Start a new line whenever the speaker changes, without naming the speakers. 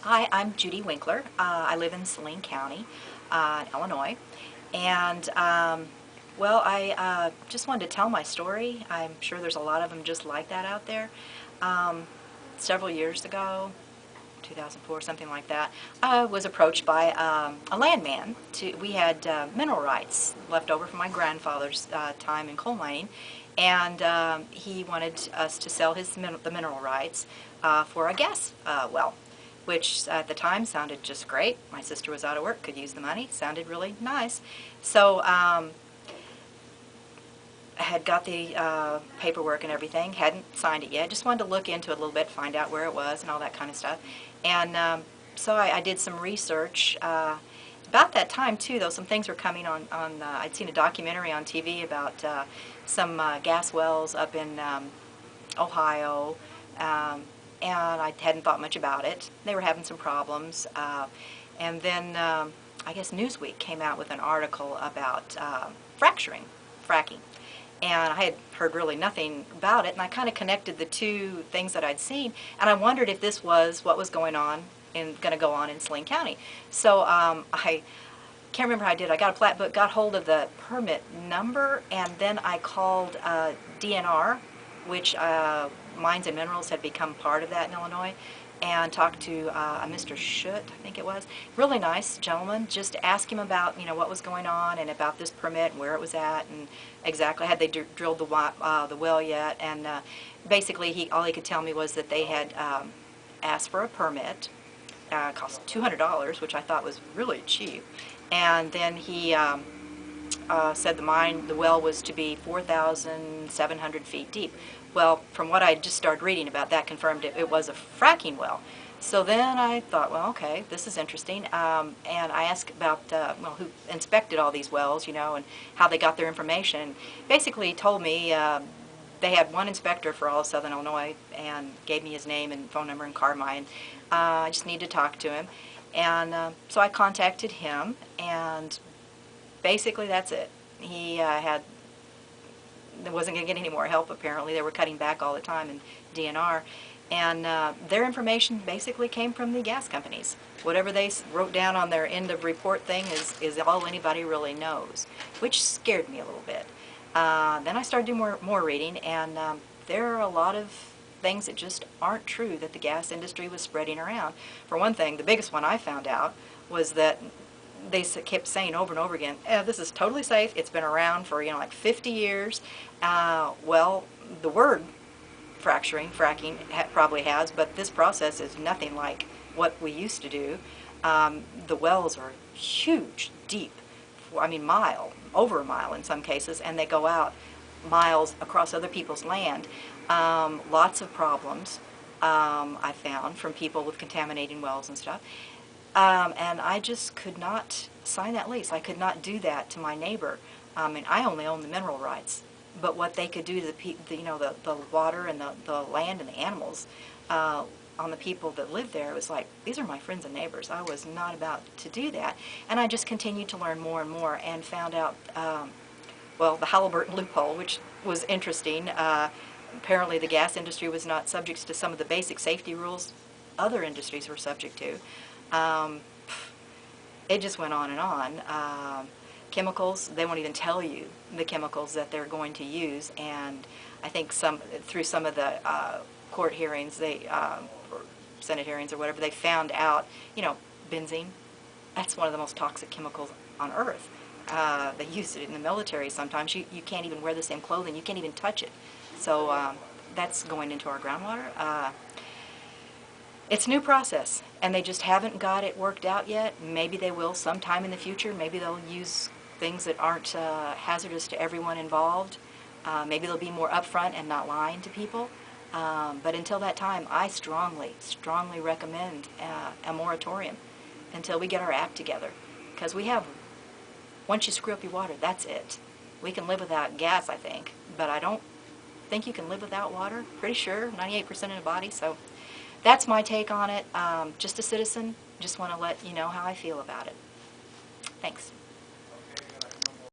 Hi, I'm Judy Winkeler. I live in Saline County, Illinois, and well, I just wanted to tell my story. I'm sure there's a lot of them just like that out there. Um, Several years ago, 2004, something like that, I was approached by a landman. We had mineral rights left over from my grandfather's time in coal mining, and he wanted us to sell the mineral rights for a gas well, which at the time sounded just great. My sister was out of work, could use the money, sounded really nice. So I had got the paperwork and everything, hadn't signed it yet, just wanted to look into it a little bit, find out where it was and all that kind of stuff. And so I did some research. About that time too, though, some things were coming on, I'd seen a documentary on TV about some gas wells up in Ohio, and I hadn't thought much about it. They were having some problems. And then I guess Newsweek came out with an article about fracking. And I had heard really nothing about it, and I kind of connected the two things that I'd seen, and I wondered if this was what was going to go on in Saline County. So I can't remember how I did. I got a plat book, got hold of the permit number, and then I called DNR, which Mines and Minerals had become part of that in Illinois, and talked to Mr. Schutt, I think it was. Really nice gentleman. Just asked him about, what was going on and about this permit and where it was at and exactly had they drilled the well yet. And basically, all he could tell me was that they had asked for a permit. It cost $200, which I thought was really cheap. And then he said the well was to be 4,700 feet deep. Well, from what I just started reading about that, confirmed it was a fracking well. So then I thought, well, okay, this is interesting. And I asked about, who inspected all these wells, and how they got their information. Basically, he told me they had one inspector for all of Southern Illinois and gave me his name and phone number and Carmine. I just needed to talk to him. And so I contacted him, and basically that's it. He wasn't going to get any more help, apparently. They were cutting back all the time in DNR. And their information basically came from the gas companies. Whatever they wrote down on their end of report thing is all anybody really knows, which scared me a little bit. Then I started doing more reading, and there are a lot of things that just aren't true that the gas industry was spreading around. For one thing, the biggest one I found out was that they kept saying over and over again, this is totally safe, it's been around for like 50 years. Well, the word fracking probably has, but this process is nothing like what we used to do. The wells are huge, deep, over a mile in some cases, and they go out miles across other people's land. Lots of problems I found from people with contaminating wells and stuff. And I just could not sign that lease. I could not do that to my neighbor. I only own the mineral rights, but what they could do to the water and the land and the animals on the people that live there, it was like, these are my friends and neighbors. I was not about to do that. And I just continued to learn more and more and found out, well, the Halliburton loophole, which was interesting. Apparently the gas industry was not subject to some of the basic safety rules other industries were subject to. It just went on and on. Chemicals, they won't even tell you the chemicals that they're going to use, and I think through some of the court hearings, or Senate hearings or whatever, they found out, benzene, that's one of the most toxic chemicals on earth. They use it in the military sometimes. You can't even wear the same clothing, you can't even touch it. So that's going into our groundwater. It's a new process, and they just haven't got it worked out yet. Maybe they will sometime in the future. Maybe they'll use things that aren't hazardous to everyone involved. Maybe they'll be more upfront and not lying to people. But until that time, I strongly, strongly recommend a moratorium until we get our act together. Because once you screw up your water, that's it. We can live without gas, I think, but I don't think you can live without water. Pretty sure, 98% of the body. So that's my take on it. Just a citizen, just want to let you know how I feel about it. Thanks.